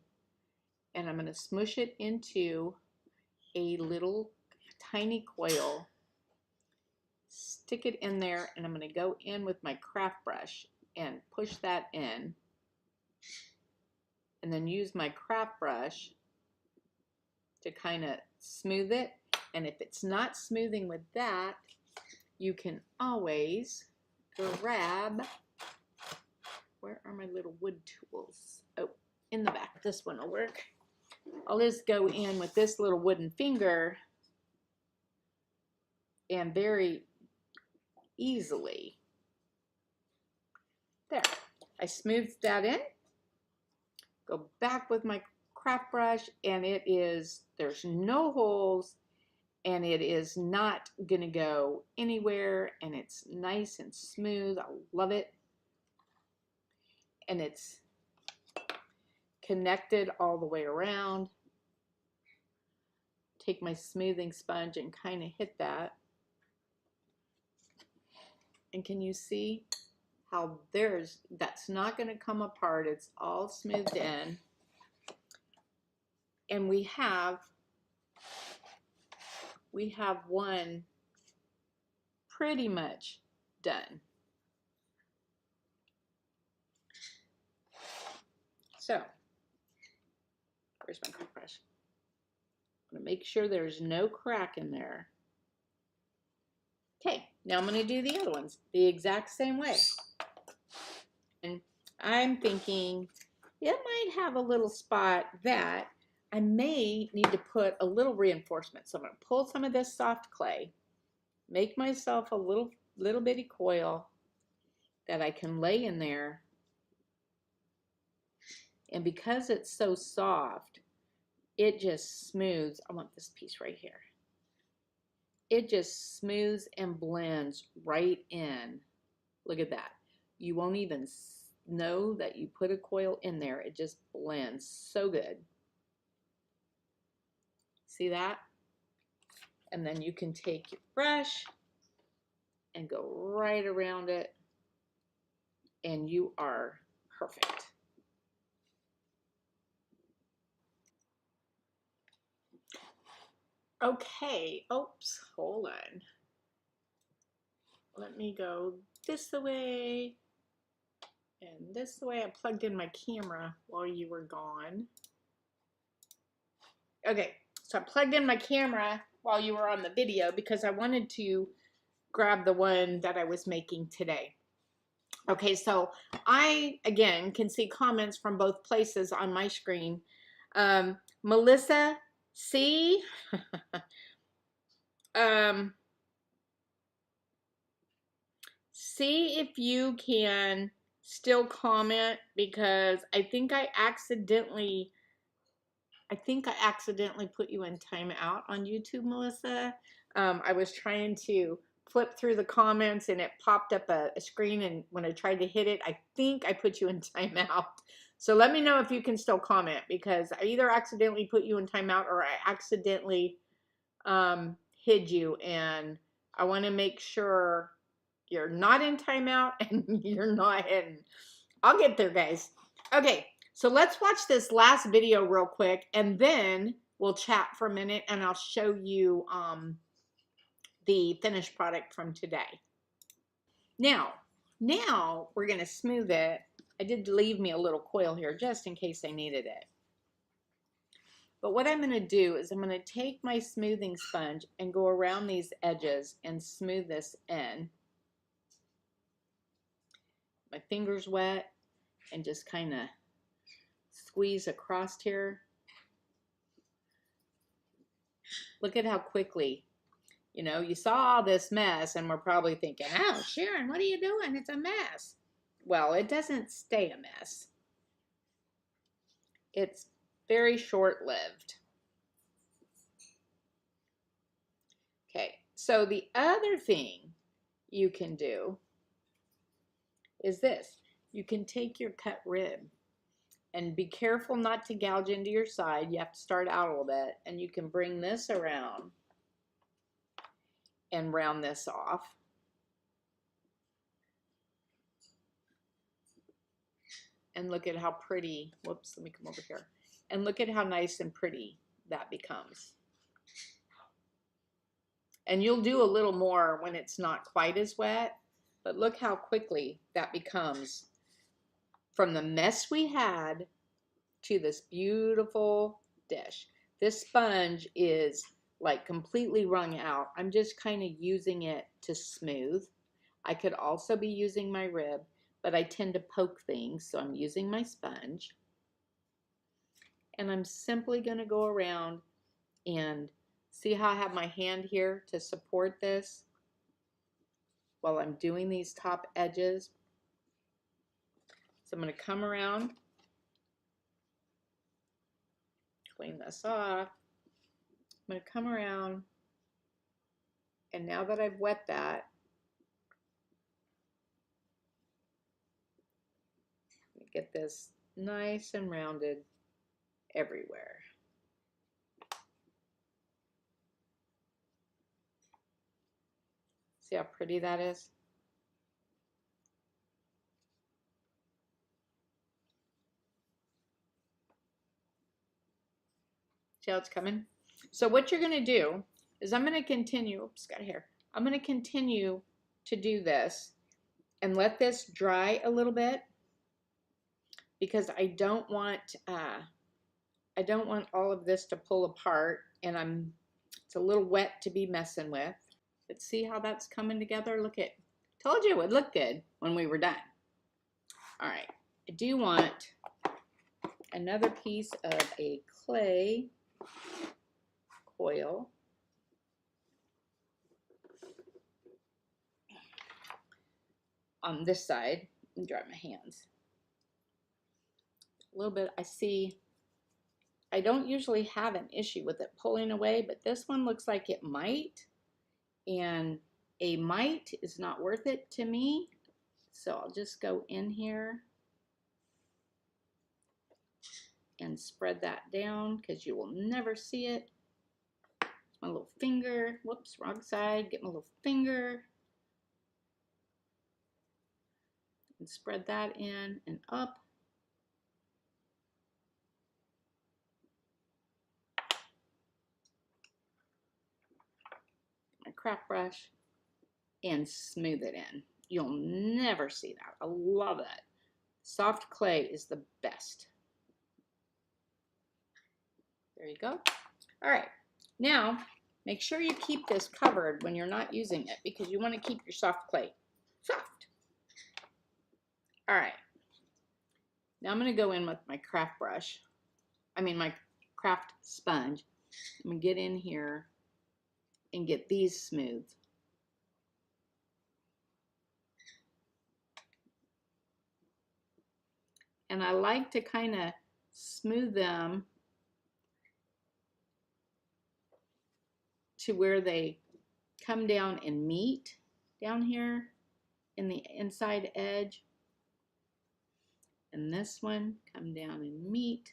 and I'm going to smush it into a little tiny coil, stick it in there, and I'm going to go in with my craft brush and push that in, and then use my craft brush to kind of smooth it. And if it's not smoothing with that, you can always grab, where are my little wood tools? Oh, in the back. This one will work. I'll just go in with this little wooden finger and very easily, there, I smoothed that in, go back with my craft brush, and it is, there's no holes, and it is not gonna go anywhere, and it's nice and smooth. I love it. And it's connected all the way around. Take my smoothing sponge and kind of hit that. And can you see how that's not going to come apart? It's all smoothed in. And we have one pretty much done. So, where's my craft brush? I'm going to make sure there's no crack in there. Okay, now I'm going to do the other ones the exact same way. And I'm thinking it might have a little spot that I may need to put a little reinforcement. So I'm going to pull some of this soft clay, make myself a little bitty coil that I can lay in there. And because it's so soft, it just smooths. I want this piece right here. It just smooths and blends right in. Look at that. You won't even know that you put a coil in there. It just blends so good. See that? And then you can take your brush and go right around it, and you are perfect. Okay, oops, hold on. Let me go this way and this way. I plugged in my camera while you were gone. Okay, so I plugged in my camera while you were on the video because I wanted to grab the one that I was making today. Okay, so I, again, can see comments from both places on my screen. Melissa C. See if you can still comment, because I think I accidentally put you in timeout on YouTube, Melissa. I was trying to flip through the comments and it popped up a screen, and when I tried to hit it, I think I put you in timeout. So let me know if you can still comment, because I either accidentally put you in timeout or I accidentally hid you, and I want to make sure you're not in timeout and you're not hidden. I'll get there, guys. Okay, so let's watch this last video real quick, and then we'll chat for a minute, and I'll show you the finished product from today. Now we're going to smooth it. I did leave me a little coil here just in case I needed it. But what I'm going to do is I'm going to take my smoothing sponge and go around these edges and smooth this in. My finger's wet, and just kind of squeeze across here. Look at how quickly, you saw all this mess and we're probably thinking, oh, Sharon, what are you doing? It's a mess. Well, it doesn't stay a mess. It's very short-lived. Okay, so the other thing you can do is this. You can take your cut rib and be careful not to gouge into your side. You have to start out a little bit, and you can bring this around and round this off. And look at how pretty, whoops, let me come over here. And look at how nice and pretty that becomes. And you'll do a little more when it's not quite as wet, but look how quickly that becomes from the mess we had to this beautiful dish. This sponge is like completely wrung out. I'm just kind of using it to smooth. I could also be using my rib, but I tend to poke things, so I'm using my sponge. And I'm simply going to go around and see how I have my hand here to support this while I'm doing these top edges. So I'm going to come around, clean this off. I'm going to come around, and now that I've wet that, get this nice and rounded everywhere. See how pretty that is? See how it's coming? So what you're going to do is I'm going to continue, oops, got hair. I'm going to continue to do this and let this dry a little bit because I don't want all of this to pull apart, and it's a little wet to be messing with. But see how that's coming together? Look at, told you it would look good when we were done. All right, I do want another piece of a clay coil. On this side, and dry my hands. A little bit, I don't usually have an issue with it pulling away, but this one looks like it might, and a might is not worth it to me. So I'll just go in here and spread that down because you will never see it. My little finger, whoops, wrong side, get my little finger and spread that in and up. My craft brush and smooth it in. You'll never see that. I love it. Soft clay is the best. There you go. All right, now make sure you keep this covered when you're not using it because you want to keep your soft clay soft. All right, now I'm going to go in with my craft brush, my craft sponge. I'm going to get in here and get these smooth. And I like to kind of smooth them to where they come down and meet down here in the inside edge. And this one come down and meet.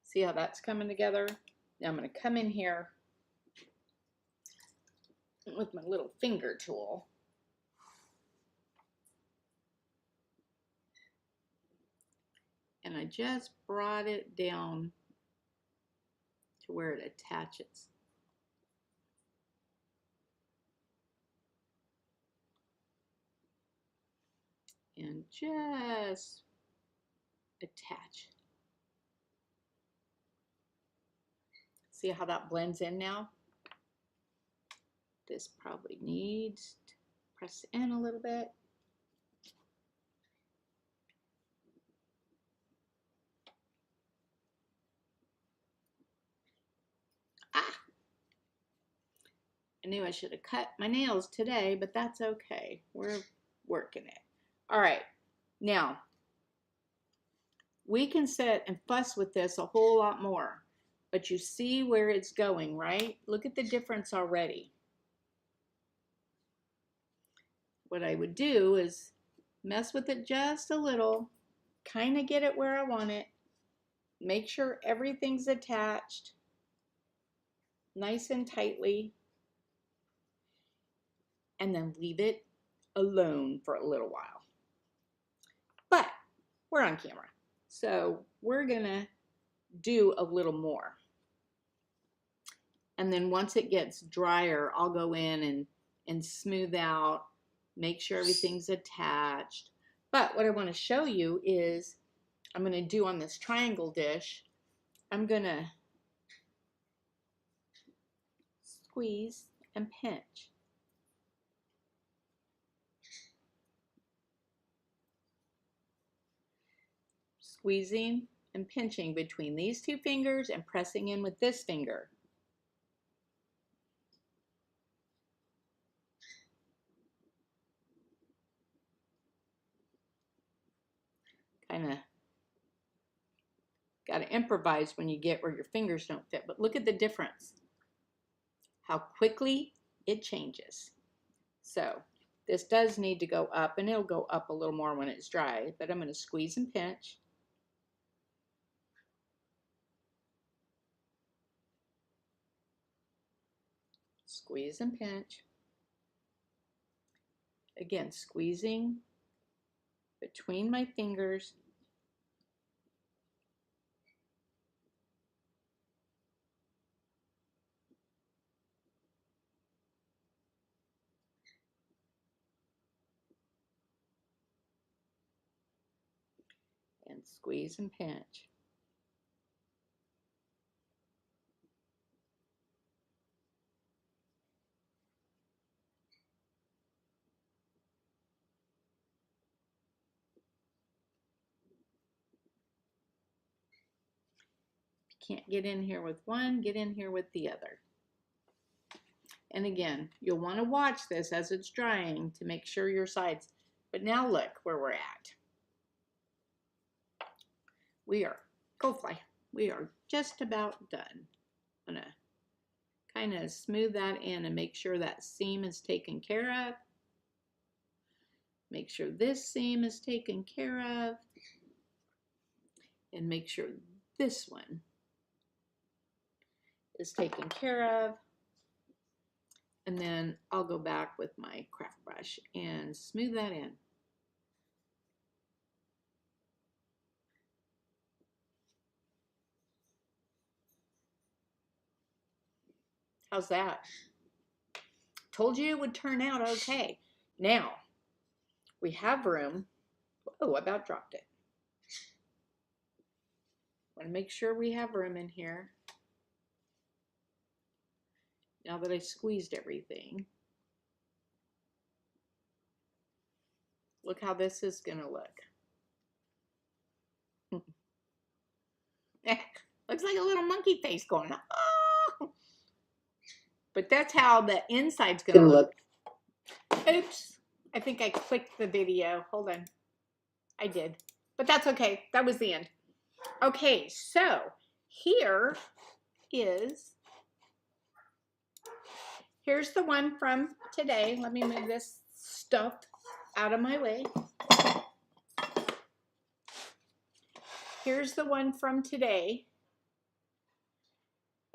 See how that's coming together? Now I'm going to come in here with my little finger tool. And I just brought it down to where it attaches. And just attach. See how that blends in now? This probably needs to press in a little bit. I knew I should have cut my nails today, but that's okay. We're working it. All right. Now, we can sit and fuss with this a whole lot more, but you see where it's going, right? Look at the difference already. What I would do is mess with it just a little, kind of get it where I want it, make sure everything's attached nice and tightly, and then leave it alone for a little while. But we're on camera, so we're gonna do a little more. And then once it gets drier, I'll go in and smooth out, make sure everything's attached. But what I want to show you is I'm going to do on this triangle dish, I'm going to squeeze and pinch. Squeezing and pinching between these two fingers and pressing in with this finger. Kind of got to improvise when you get where your fingers don't fit, but look at the difference. How quickly it changes. So this does need to go up, and it'll go up a little more when it's dry, but I'm going to squeeze and pinch. Squeeze and pinch. Again, squeezing between my fingers. And squeeze and pinch. If you can't get in here with one, get in here with the other. And again, you'll want to watch this as it's drying to make sure your sides. But now look where we're at. Go fly. We are just about done. I'm going to kind of smooth that in and make sure that seam is taken care of. Make sure this seam is taken care of. And make sure this one is taken care of. And then I'll go back with my craft brush and smooth that in. How's that? Told you it would turn out okay. Now, we have room. Oh, I about dropped it. Want to make sure we have room in here. Now that I squeezed everything. Look how this is going to look. Looks like a little monkey face going on. Oh. But that's how the inside's going to look. Oops. I think I clicked the video. Hold on. I did. But that's okay. That was the end. Okay, so here's the one from today. Let me move this stuff out of my way. Here's the one from today.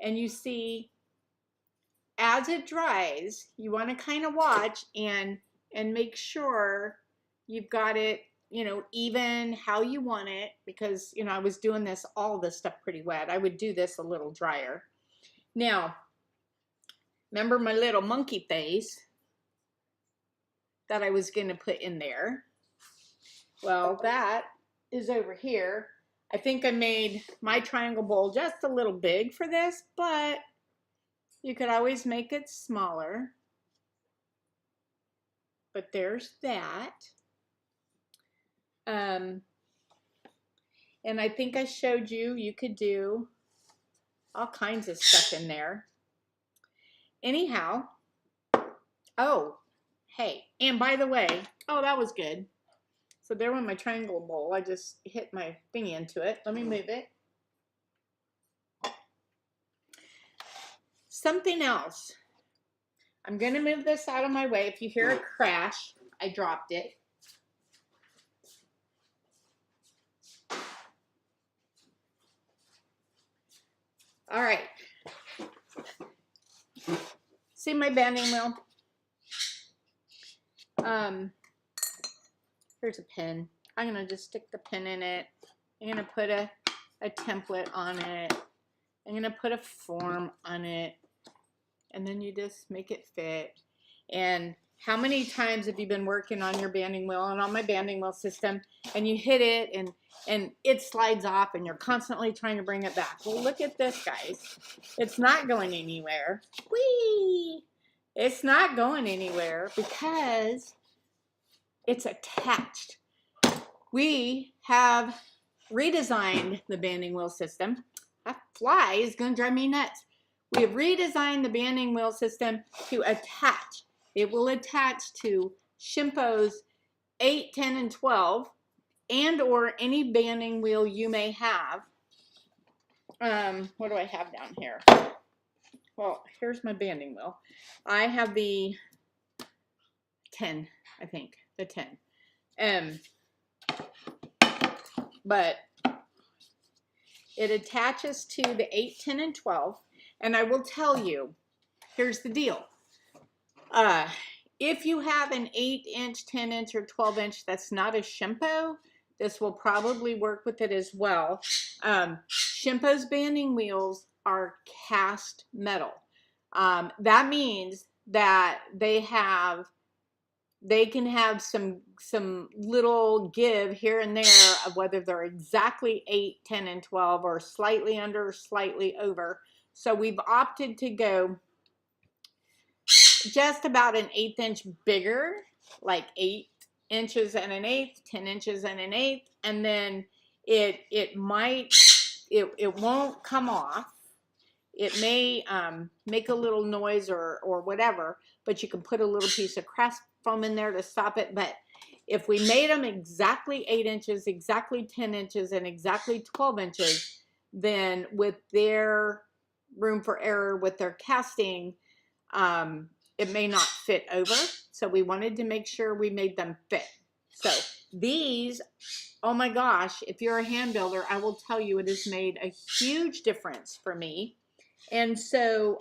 And you see, as it dries, you want to kind of watch and make sure you've got it, you know, even how you want it, because, you know, I was doing all this stuff pretty wet. I would do this a little drier. Now, remember my little monkey face that I was going to put in there? Well, that is over here. I think I made my triangle bowl just a little big for this, but you could always make it smaller. But there's that. And I think I showed you could do all kinds of stuff in there. Anyhow, Oh, hey, and by the way, oh, that was good. So there went my triangle bowl. I just hit my thingy into it. Let me move it. Something else. I'm going to move this out of my way. If you hear a crash, I dropped it. All right. See my banding wheel? Here's a pin. I'm going to just stick the pin in it. I'm going to put a template on it. I'm going to put a form on it. And then you just make it fit. And how many times have you been working on your banding wheel and on my banding wheel system, and you hit it and it slides off and you're constantly trying to bring it back? Well, look at this, guys. It's not going anywhere. Whee! It's not going anywhere because it's attached. We have redesigned the banding wheel system. That fly is going to drive me nuts. We have redesigned the banding wheel system to attach. It will attach to Shimpo's 8, 10, and 12, and or any banding wheel you may have. What do I have down here? Well, here's my banding wheel. I have the 10, I think, the 10. But it attaches to the 8, 10, and 12. And I will tell you, here's the deal. If you have an 8-inch, 10-inch, or 12-inch that's not a Shimpo, this will probably work with it as well. Shimpo's banding wheels are cast metal. That means that they can have some little give here and there of whether they're exactly 8, 10, and 12 or slightly under or slightly over. So we've opted to go just about an 1/8 inch bigger, like 8 inches and an 1/8, 10 inches and an 1/8, and then it won't come off. It may make a little noise or whatever, but you can put a little piece of craft foam in there to stop it. But if we made them exactly 8 inches, exactly 10 inches, and exactly 12 inches, then with their room for error with their casting, it may not fit over. So we wanted to make sure we made them fit. So these, oh my gosh, if you're a hand builder, I will tell you it has made a huge difference for me. And so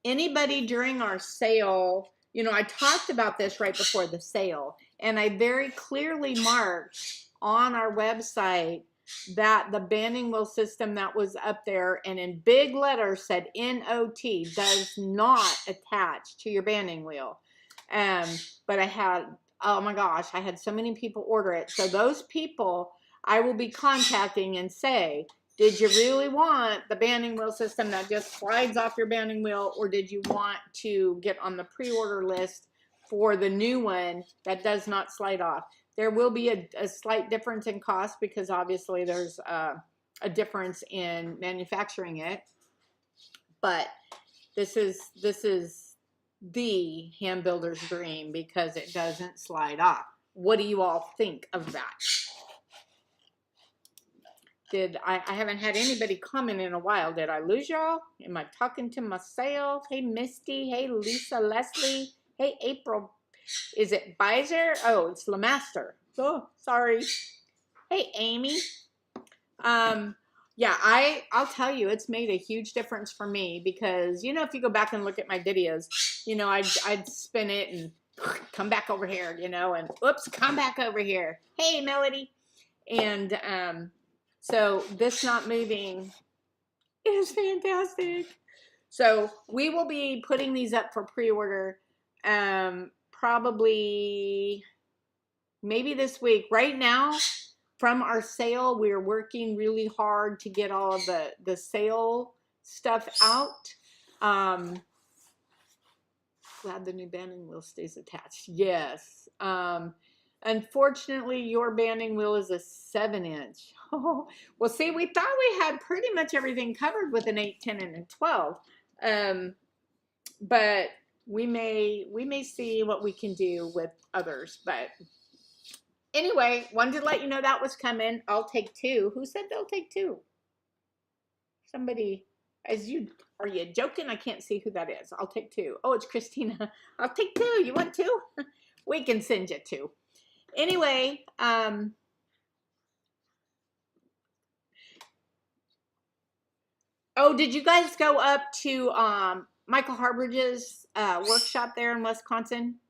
anybody during our sale, you know, I talked about this right before the sale, and I very clearly marked on our website that the banding wheel system that was up there and in big letters said NOT, does not attach to your banding wheel. But I had, oh my gosh, I had so many people order it. So those people I will be contacting and say, did you really want the banding wheel system that just slides off your banding wheel, or did you want to get on the pre-order list for the new one that does not slide off? There will be a slight difference in cost because obviously there's a difference in manufacturing it. But this is the hand builder's dream because it doesn't slide off. What do you all think of that? I haven't had anybody comment in a while. Did I lose y'all? Am I talking to myself? Hey, Misty. Hey, Lisa, Leslie. Hey, April. Is it Beiser? Oh, it's Lemaster. Oh, sorry. Hey, Amy. Yeah, I'll tell you, it's made a huge difference for me because, you know, if you go back and look at my videos, you know, I'd spin it and come back over here, you know, and oops, come back over here. Hey, Melody. And, so this not moving is fantastic. So we will be putting these up for pre-order probably maybe this week. Right now, from our sale, we're working really hard to get all of the sale stuff out. Glad the new banding wheel stays attached. Yes. Unfortunately, your banding wheel is a 7-inch. Oh, well, see, we thought we had pretty much everything covered with an 8, 10, and a 12. But we may see what we can do with others, but anyway, wanted to let you know that was coming. I'll take 2. Who said they'll take 2? Somebody, are you joking? I can't see who that is. I'll take 2. Oh, it's Christina. I'll take 2. You want 2? We can send you 2. Anyway, oh, did you guys go up to Michael Harbridge's workshop there in Wisconsin?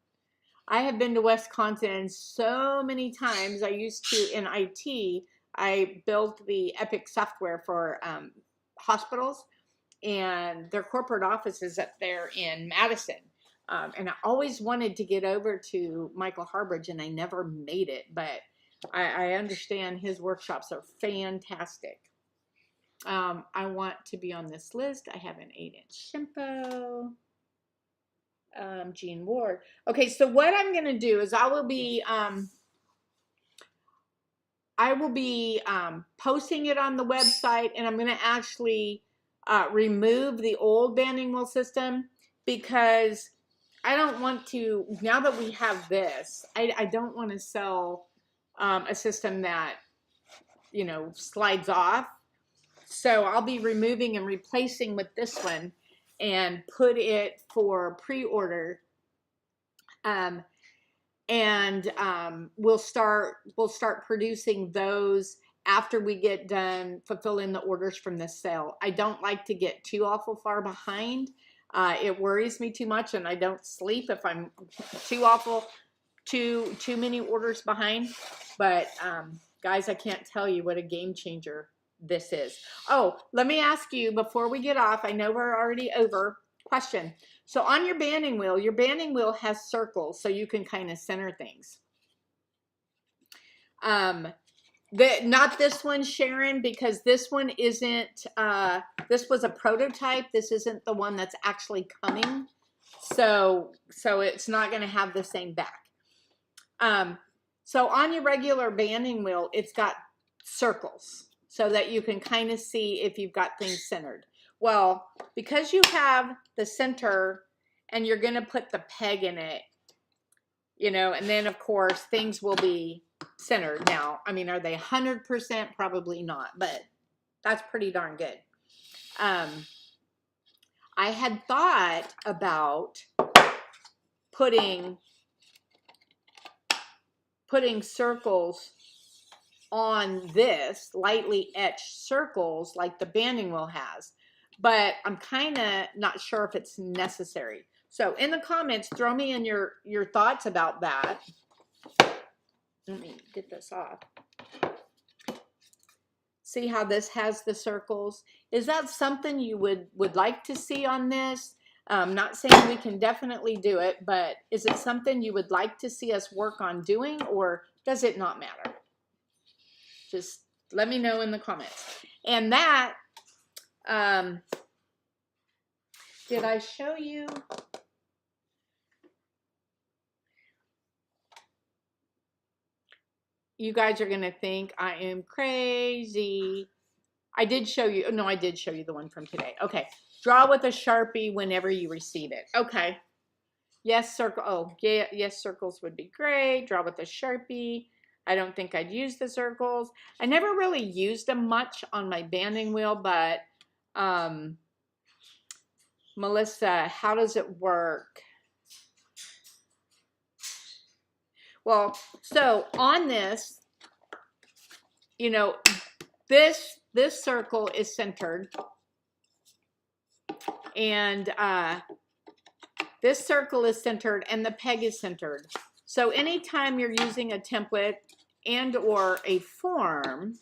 I have been to Wisconsin so many times. I used to, in IT, I built the Epic software for hospitals, and their corporate office is up there in Madison. And I always wanted to get over to Michael Harbridge, and I never made it, but I understand his workshops are fantastic. I want to be on this list. I have an 8-inch Shimpo. Jean Ward. Okay, so what I'm going to do is I will be posting it on the website, and I'm going to actually remove the old banding wheel system, because I don't want to, now that we have this, I don't want to sell a system that, you know, slides off. So I'll be removing and replacing with this one and put it for pre-order. We'll start producing those after we get done fulfilling the orders from this sale. I don't like to get too awful far behind. It worries me too much, and I don't sleep if I'm too many orders behind. But guys, I can't tell you what a game changer this is. Oh, let me ask you before we get off, I know we're already over, question. So on your banding wheel has circles, so you can kind of center things. Not this one, Sharon, because this one isn't, this was a prototype. This isn't the one that's actually coming. So it's not going to have the same back. So on your regular banding wheel, it's got circles so that you can kind of see if you've got things centered. Well, because you have the center and you're going to put the peg in it, you know, and then of course things will be centered. Now, I mean, are they 100%? Probably not, but that's pretty darn good. I had thought about putting circles on this, lightly etched circles like the banding wheel has, but I'm kind of not sure if it's necessary. So in the comments, throw me in your thoughts about that. Let me get this off. See how this has the circles? Is that something you would like to see on this? Not saying we can definitely do it, but is it something you would like to see us work on doing, or does it not matter? Just let me know in the comments. And that, did I show you? You guys are going to think I am crazy. I did show you. No, I did show you the one from today. Okay. Draw with a Sharpie whenever you receive it. Okay. Yes, circle. Oh, yeah, yes, circles would be great. Draw with a Sharpie. I don't think I'd use the circles. I never really used them much on my banding wheel, but Melissa, how does it work? Well, so on this, you know, this circle is centered, and this circle is centered, and the peg is centered. So anytime you're using a template and or a form,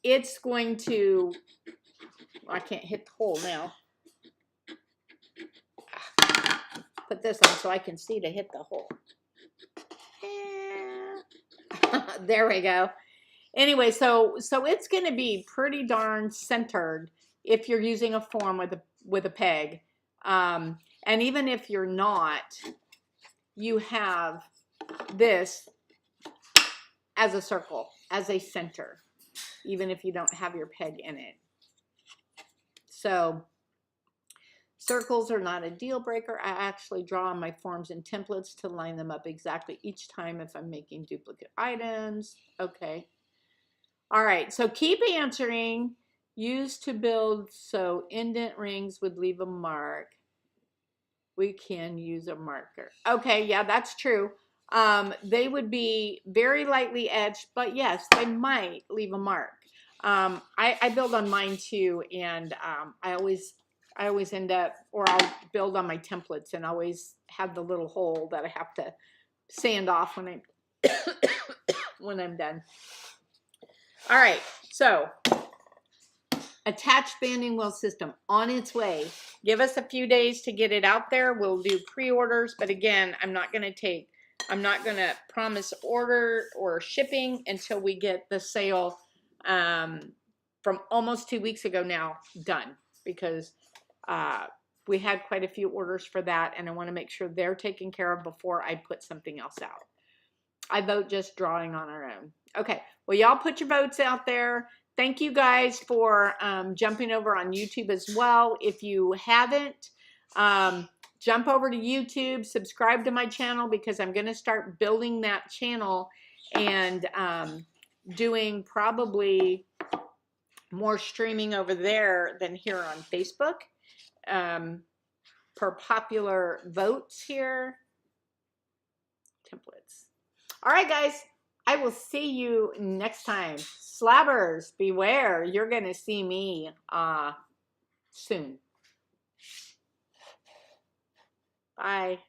it's going to, I can't hit the hole now. Put this on so I can see to hit the hole. There we go. Anyway, so it's going to be pretty darn centered if you're using a form with a peg. And even if you're not, you have this as a circle, as a center, even if you don't have your peg in it. So Circles are not a deal breaker. I actually draw on my forms and templates to line them up exactly each time if I'm making duplicate items. Okay. All right, so keep answering. Used to build so indent rings would leave a mark. We can use a marker. Okay, yeah, that's true. They would be very lightly edged, but yes, they might leave a mark. I build on mine too, and I always end up, or I'll build on my templates and always have the little hole that I have to sand off when when I'm done. All right, so attached banding wheel system on its way. Give us a few days to get it out there. We'll do pre-orders, but again, I'm not going to promise order or shipping until we get the sale from almost 2 weeks ago now done, because we had quite a few orders for that, and I want to make sure they're taken care of before I put something else out. I vote just drawing on our own. Okay, well, y'all put your votes out there. Thank you guys for jumping over on YouTube as well. If you haven't, jump over to YouTube, subscribe to my channel, because I'm going to start building that channel and doing probably more streaming over there than here on Facebook, per popular votes here. Templates. All right, guys. I will see you next time. Slabbers, beware. You're going to see me soon. Bye.